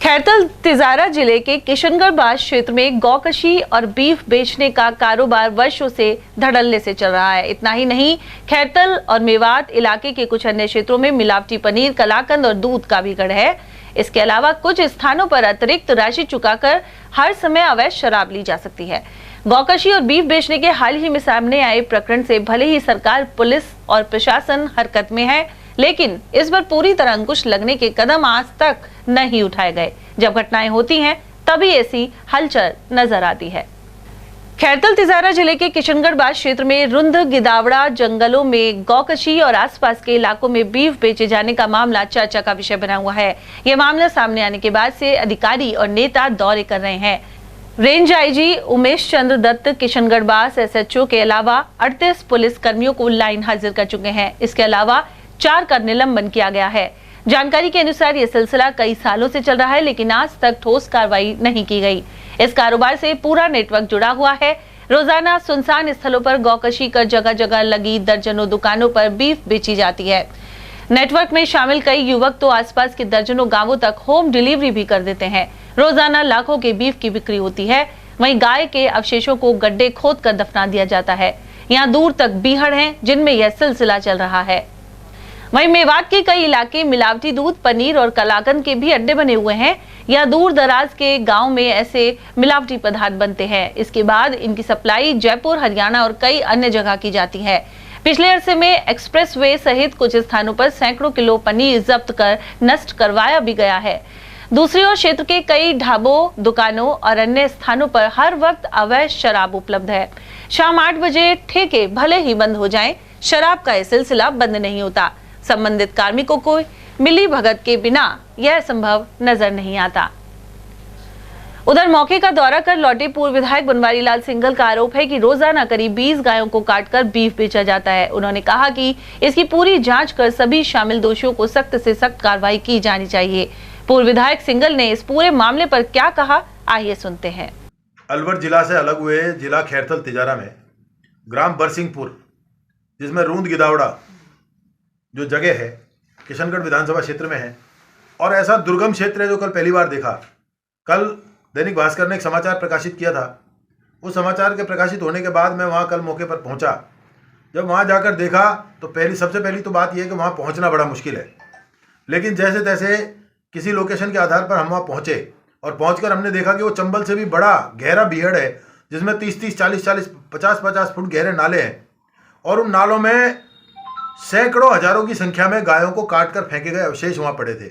खैरतल तिजारा जिले के किशनगढ़ बास क्षेत्र में गौकशी और बीफ बेचने का कारोबार वर्षों से धड़ल्ले से चल रहा है। इतना ही नहीं, खैरतल और मेवात इलाके के कुछ अन्य क्षेत्रों में मिलावटी पनीर, कलाकंद और दूध का भी गढ़ है। इसके अलावा कुछ स्थानों पर अतिरिक्त राशि चुकाकर हर समय अवैध शराब ली जा सकती है। गौकशी और बीफ बेचने के हाल ही में सामने आए प्रकरण से भले ही सरकार, पुलिस और प्रशासन हरकत में है, लेकिन इस पर पूरी तरह अंकुश लगने के कदम आज तक नहीं उठाए गए। जब घटनाएं होती हैं तभी ऐसी हलचल नजर आती है। खैरतल तिजारा जिले के किशनगढ़ बास क्षेत्र में रुंध गिदावड़ा जंगलों में गौकशी और आसपास के इलाकों में बीफ बेचे जाने का मामला चर्चा का विषय बना हुआ है। यह मामला सामने आने के बाद से अधिकारी और नेता दौरे कर रहे हैं। रेंज आईजी उमेश चंद्र दत्त किशनगढ़ बास एसएचओ के अलावा 38 पुलिस कर्मियों को लाइन हाजिर कर चुके हैं। इसके अलावा 4 का निलंबन किया गया है। जानकारी के अनुसार ये सिलसिला कई सालों से चल रहा है, लेकिन आज तक ठोस कार्रवाई नहीं की गई। इस कारोबार से पूरा नेटवर्क जुड़ा हुआ है। रोजाना सुनसान स्थलों पर गौकशी कर जगह जगह लगी दर्जनों दुकानों पर बीफ बेची जाती है। नेटवर्क में शामिल कई युवक तो आसपास के दर्जनों गांवों तक होम डिलीवरी भी कर देते हैं। रोजाना लाखों के बीफ की बिक्री होती है। वहीं गाय के अवशेषों को गड्ढे खोद कर दफना दिया जाता है। यहाँ दूर तक बीहड़ हैं जिनमें यह सिलसिला चल रहा है। वहीं मेवात के कई इलाके मिलावटी दूध, पनीर और कलाकंद के भी अड्डे बने हुए हैं। या दूर दराज के गांव में ऐसे मिलावटी पदार्थ बनते हैं। इसके बाद इनकी सप्लाई जयपुर, हरियाणा और कई अन्य जगह की जाती है। पिछले अरसे में एक्सप्रेसवे सहित कुछ स्थानों पर सैकड़ों किलो पनीर जब्त कर नष्ट करवाया भी गया है। दूसरी ओर क्षेत्र के कई ढाबों, दुकानों और अन्य स्थानों पर हर वक्त अवैध शराब उपलब्ध है। शाम 8 बजे ठेके भले ही बंद हो जाएं, शराब का यह सिलसिला बंद नहीं होता। संबंधित कार्मिकों को मिली भगत के बिना यह संभव नजर नहीं आता। उधर मौके का दौरा कर लौटे पूर्व विधायक बनवारी लाल सिंघल का आरोप है कि रोजाना करीब 20 गायों को काटकर बीफ बेचा जाता है। उन्होंने कहा कि इसकी पूरी जांच कर सभी शामिल दोषियों को सख्त से सख्त कार्रवाई की जानी चाहिए। पूर्व विधायक सिंघल ने इस पूरे मामले पर क्या कहा, आइए सुनते हैं। अलवर जिला से अलग हुए जिला खैरतल तिजारा में ग्राम बरसिंहपुर, जिसमें रूंद गिदावड़ा जो जगह है किशनगढ़ विधानसभा क्षेत्र में है, और ऐसा दुर्गम क्षेत्र है जो कल पहली बार देखा। कल दैनिक भास्कर ने एक समाचार प्रकाशित किया था। उस समाचार के प्रकाशित होने के बाद मैं वहाँ कल मौके पर पहुँचा। जब वहाँ जाकर देखा तो सबसे पहली तो बात यह है कि वहाँ पहुँचना बड़ा मुश्किल है, लेकिन जैसे तैसे किसी लोकेशन के आधार पर हम वहाँ पहुँचे और पहुँचकर हमने देखा कि वो चंबल से भी बड़ा गहरा बीहड़ है, जिसमें 30-30, 40-40, 50-50 फुट गहरे नाले हैं, और उन नालों में सैकड़ों हजारों की संख्या में गायों को काटकर फेंके गए अवशेष वहां पड़े थे।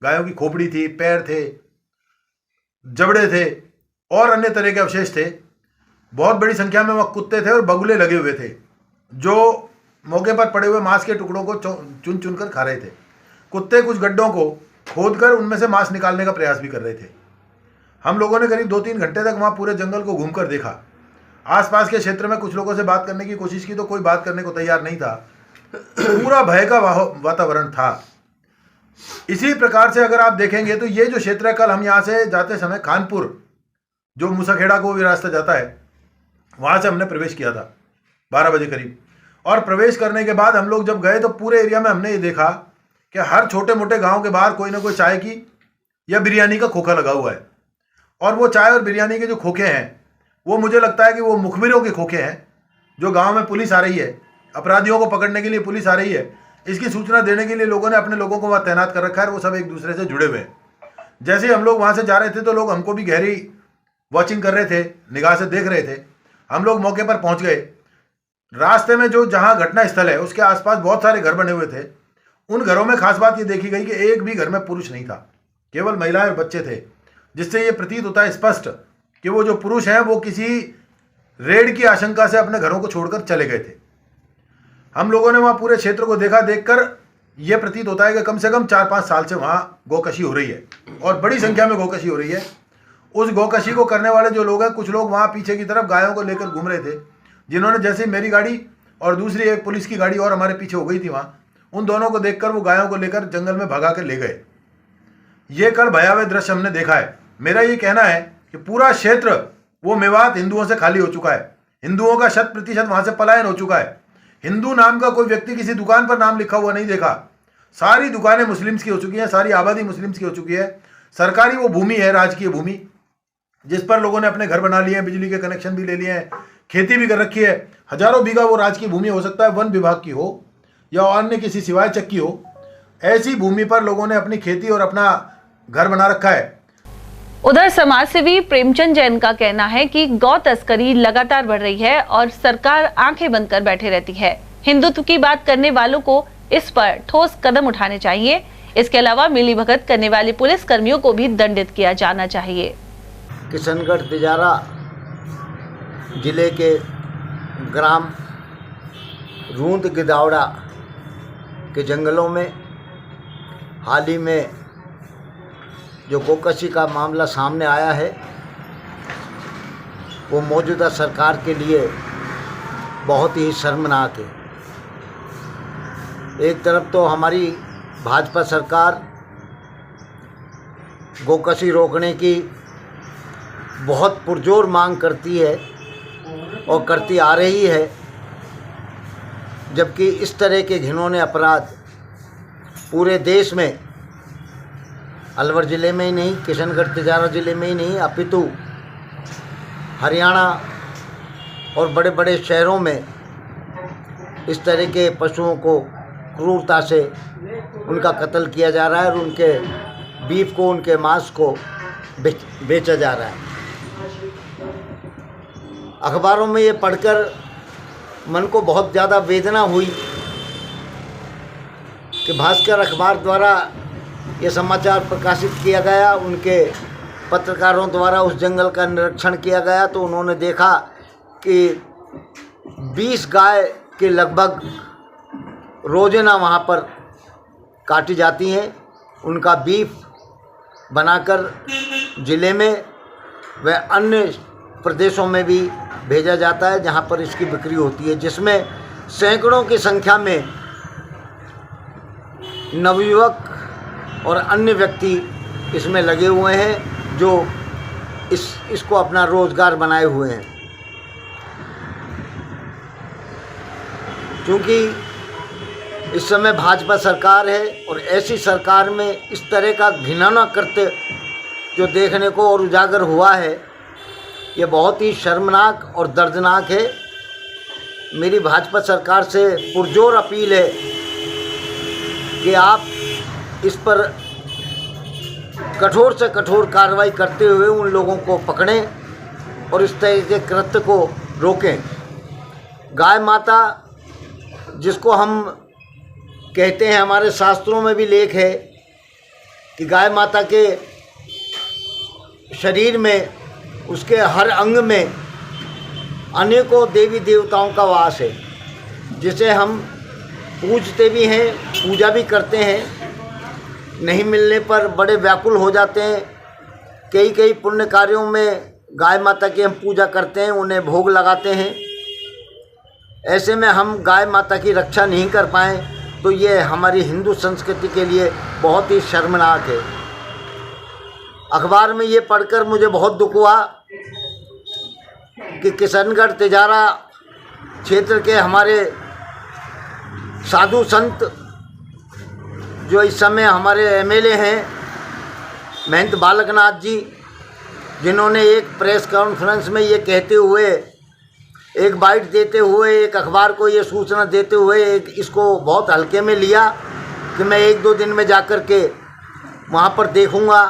गायों की खोपड़ी थी, पैर थे, जबड़े थे और अन्य तरह के अवशेष थे। बहुत बड़ी संख्या में वहां कुत्ते थे और बगुले लगे हुए थे, जो मौके पर पड़े हुए मांस के टुकड़ों को चुन चुन कर खा रहे थे। कुत्ते कुछ गड्ढों को खोदकर उनमें से मांस निकालने का प्रयास भी कर रहे थे। हम लोगों ने करीब 2-3 घंटे तक वहां पूरे जंगल को घूमकर देखा। आसपास के क्षेत्र में कुछ लोगों से बात करने की कोशिश की तो कोई बात करने को तैयार नहीं था। पूरा भय का वातावरण था। इसी प्रकार से अगर आप देखेंगे तो ये जो क्षेत्र है, कल हम यहाँ से जाते समय खानपुर, जो मूसाखेड़ा को भी रास्ता जाता है, वहाँ से हमने प्रवेश किया था 12 बजे करीब। और प्रवेश करने के बाद हम लोग जब गए तो पूरे एरिया में हमने ये देखा कि हर छोटे मोटे गांव के बाहर कोई ना कोई चाय की या बिरयानी का खोखा लगा हुआ है। और वो चाय और बिरयानी के जो खोखे हैं, वो मुझे लगता है कि वो मुखबिरों के खोखे हैं। जो गाँव में पुलिस आ रही है, अपराधियों को पकड़ने के लिए पुलिस आ रही है, इसकी सूचना देने के लिए लोगों ने अपने लोगों को वहाँ तैनात कर रखा है। वो सब एक दूसरे से जुड़े हुए हैं। जैसे ही हम लोग वहाँ से जा रहे थे तो लोग हमको भी गहरी वॉचिंग कर रहे थे, निगाह से देख रहे थे। हम लोग मौके पर पहुँच गए। रास्ते में जहाँ घटना स्थल है उसके आसपास बहुत सारे घर बने हुए थे। उन घरों में खास बात ये देखी गई कि एक भी घर में पुरुष नहीं था, केवल महिलाएं और बच्चे थे, जिससे ये प्रतीत होता है स्पष्ट कि वो जो पुरुष हैं वो किसी रेड की आशंका से अपने घरों को छोड़कर चले गए थे। हम लोगों ने वहाँ पूरे क्षेत्र को देखा। देखकर यह प्रतीत होता है कि कम से कम 4-5 साल से वहाँ गौकशी हो रही है और बड़ी संख्या में गौकशी हो रही है। उस गौकशी को करने वाले जो लोग हैं, कुछ लोग वहाँ पीछे की तरफ गायों को लेकर घूम रहे थे, जिन्होंने जैसे मेरी गाड़ी और दूसरी एक पुलिस की गाड़ी और हमारे पीछे हो गई थी वहाँ, उन दोनों को देखकर वो गायों को लेकर जंगल में भगा कर ले गए। ये कल भयावह दृश्य हमने देखा है। मेरा ये कहना है कि पूरा क्षेत्र वो मेवात हिंदुओं से खाली हो चुका है। हिंदुओं का 100% वहाँ से पलायन हो चुका है। हिंदू नाम का कोई व्यक्ति किसी दुकान पर नाम लिखा हुआ नहीं देखा। सारी दुकानें मुस्लिम्स की हो चुकी हैं, सारी आबादी मुस्लिम्स की हो चुकी है। सरकारी वो भूमि है, राजकीय भूमि, जिस पर लोगों ने अपने घर बना लिए हैं, बिजली के कनेक्शन भी ले लिए हैं, खेती भी कर रखी है। हजारों बीघा वो राजकीय भूमि हो सकता है, वन विभाग की हो या अन्य किसी सिवाय चक की हो। ऐसी भूमि पर लोगों ने अपनी खेती और अपना घर बना रखा है। उधर समाजसेवी प्रेमचंद जैन का कहना है कि गौ तस्करी लगातार बढ़ रही है और सरकार आंखें बंद कर बैठे रहती है। हिंदुत्व की बात करने वालों को इस पर ठोस कदम उठाने चाहिए। इसके अलावा मिलीभगत करने वाले पुलिस कर्मियों को भी दंडित किया जाना चाहिए। किशनगढ़ तिजारा जिले के ग्राम रूंद गिदावड़ा के जंगलों में हाल ही में जो गोकशी का मामला सामने आया है, वो मौजूदा सरकार के लिए बहुत ही शर्मनाक है। एक तरफ तो हमारी भाजपा सरकार गोकशी रोकने की बहुत पुरजोर मांग करती है और करती आ रही है, जबकि इस तरह के घिनौने अपराध पूरे देश में, अलवर ज़िले में ही नहीं, किशनगढ़ तिजारा ज़िले में ही नहीं, अपितु हरियाणा और बड़े बड़े शहरों में इस तरह के पशुओं को क्रूरता से उनका कत्ल किया जा रहा है और उनके बीफ को, उनके मांस को बेचा जा रहा है। अखबारों में ये पढ़कर मन को बहुत ज़्यादा वेदना हुई कि भास्कर अखबार द्वारा ये समाचार प्रकाशित किया गया। उनके पत्रकारों द्वारा उस जंगल का निरीक्षण किया गया तो उन्होंने देखा कि 20 गाय के लगभग रोजाना वहाँ पर काटी जाती हैं। उनका बीफ बनाकर ज़िले में व अन्य प्रदेशों में भी भेजा जाता है जहाँ पर इसकी बिक्री होती है, जिसमें सैकड़ों की संख्या में नवयुवक और अन्य व्यक्ति इसमें लगे हुए हैं जो इसको अपना रोज़गार बनाए हुए हैं। क्योंकि इस समय भाजपा सरकार है और ऐसी सरकार में इस तरह का घिनौना कृत्य जो देखने को और उजागर हुआ है, ये बहुत ही शर्मनाक और दर्दनाक है। मेरी भाजपा सरकार से पुरजोर अपील है कि आप इस पर कठोर से कठोर कार्रवाई करते हुए उन लोगों को पकड़ें और इस तरह के कृत्य को रोकें। गाय माता, जिसको हम कहते हैं, हमारे शास्त्रों में भी लेख है कि गाय माता के शरीर में, उसके हर अंग में अनेकों देवी देवताओं का वास है, जिसे हम पूजते भी हैं, पूजा भी करते हैं। नहीं मिलने पर बड़े व्याकुल हो जाते हैं। कई कई पुण्य कार्यों में गाय माता की हम पूजा करते हैं, उन्हें भोग लगाते हैं। ऐसे में हम गाय माता की रक्षा नहीं कर पाएँ तो ये हमारी हिंदू संस्कृति के लिए बहुत ही शर्मनाक है। अखबार में ये पढ़कर मुझे बहुत दुख हुआ कि किशनगढ़ तिजारा क्षेत्र के हमारे साधु संत, जो इस समय हमारे एमएलए हैं महंत बालकनाथ जी, जिन्होंने एक प्रेस कॉन्फ्रेंस में ये कहते हुए, एक बाइट देते हुए, एक अखबार को ये सूचना देते हुए इसको बहुत हल्के में लिया कि मैं 1-2 दिन में जाकर के वहाँ पर देखूँगा।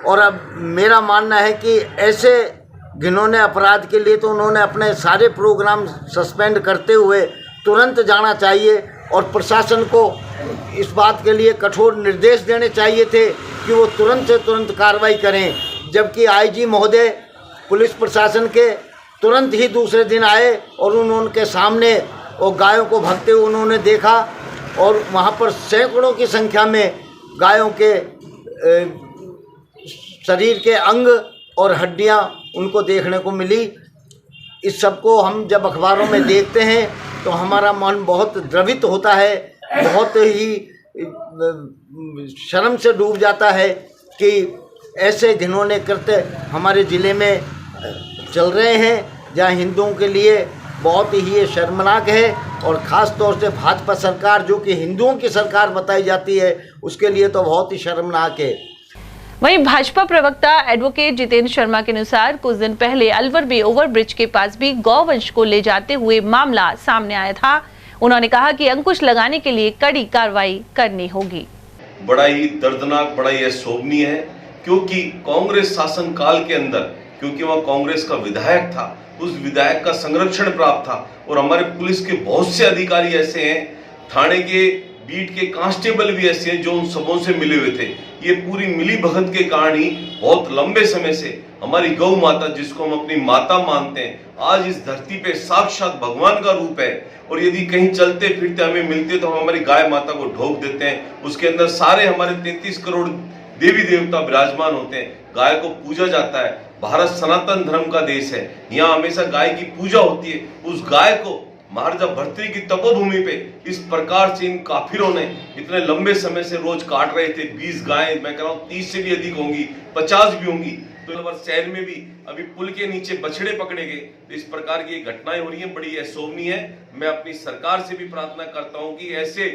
और अब मेरा मानना है कि ऐसे घिनौने अपराध के लिए तो उन्होंने अपने सारे प्रोग्राम सस्पेंड करते हुए तुरंत जाना चाहिए और प्रशासन को इस बात के लिए कठोर निर्देश देने चाहिए थे कि वो तुरंत से तुरंत कार्रवाई करें। जबकि आईजी महोदय पुलिस प्रशासन के तुरंत ही दूसरे दिन आए और उनके सामने वो गायों को भगते हुए उन्होंने देखा और वहाँ पर सैकड़ों की संख्या में गायों के शरीर के अंग और हड्डियाँ उनको देखने को मिली। इस सब को हम जब अखबारों में देखते हैं तो हमारा मन बहुत द्रवित होता है, बहुत ही शर्म से डूब जाता है कि ऐसे घिनौने कृत्य हमारे ज़िले में चल रहे हैं, जहाँ हिंदुओं के लिए बहुत ही ये शर्मनाक है। और ख़ास तौर से भाजपा सरकार, जो कि हिंदुओं की सरकार बताई जाती है, उसके लिए तो बहुत ही शर्मनाक है। वहीं भाजपा प्रवक्ता एडवोकेट जितेंद्र शर्मा के अनुसार कुछ दिन पहले अलवर बे ओवरब्रिज के पास भी गौवंश को ले जाते हुए मामला सामने आया था। उन्होंने कहा कि अंकुश लगाने के लिए कड़ी कार्रवाई करनी होगी। बड़ा ही दर्दनाक, बड़ा ही शोभनीय है, क्योंकि कांग्रेस शासन काल के अंदर, क्योंकि वह कांग्रेस का विधायक था, उस विधायक का संरक्षण प्राप्त था और हमारे पुलिस के बहुत से अधिकारी ऐसे हैं, थाने के बीट के कांस्टेबल भी ऐसे हैं जो उन सबों से मिले हुए थे। ये पूरी मिली भगत के कारण ही बहुत लंबे समय से हमारी गौ माता, जिसको हम अपनी माता मानते हैं, आज इस धरती पे साक्षात भगवान का रूप है। और यदि कहीं चलते फिरते हमें मिलते तो हम हमारी गाय माता को ढोक देते हैं। उसके अंदर सारे हमारे 33 करोड़ देवी देवता विराजमान होते हैं। गाय को पूजा जाता है। भारत सनातन धर्म का देश है, यहाँ हमेशा गाय की पूजा होती है। उस गाय को महाराजा भर्तृहरि की तपोभूमि पे इस प्रकार से इन काफिरों ने इतने लंबे समय से रोज काट रहे थे। 20 गायें, मैं कह रहा हूँ 30 से भी अधिक होंगी, 50 भी होंगी। तो शहर में भी अभी पुल के नीचे बछड़े पकड़े गए। तो इस प्रकार की घटनाएं हो रही हैं, बड़ी अशोभनीय है। मैं अपनी सरकार से भी प्रार्थना करता हूँ कि ऐसे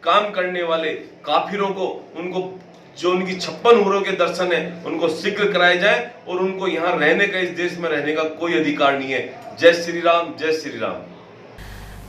काम करने वाले काफिरों को, उनको जो उनकी 56 हुर्रों के दर्शन है, उनको शीघ्र कराए जाए और उनको यहाँ रहने का, इस देश में रहने का कोई अधिकार नहीं है। जय श्री राम, जय श्री राम।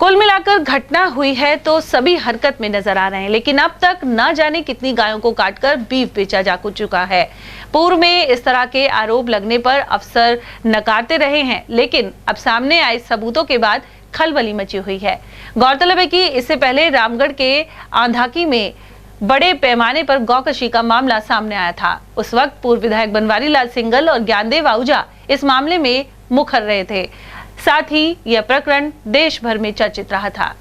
कुल मिलाकर घटना हुई है तो सभी हरकत में नजर आ रहे हैं, लेकिन अब तक न जाने कितनी गायों को काटकर बीफ बेचा जा चुका है। पूर्व में इस तरह के आरोप लगने पर अफसर नकारते रहे हैं, लेकिन अब सामने आए सबूतों के बाद खलबली मची हुई है। गौरतलब है कि इससे पहले रामगढ़ के आंधाकी में बड़े पैमाने पर गौकशी का मामला सामने आया था। उस वक्त पूर्व विधायक बनवारी लाल सिंगल और ज्ञानदेव आहूजा इस मामले में मुखर रहे थे। साथ ही यह प्रकरण देश भर में चर्चित रहा था।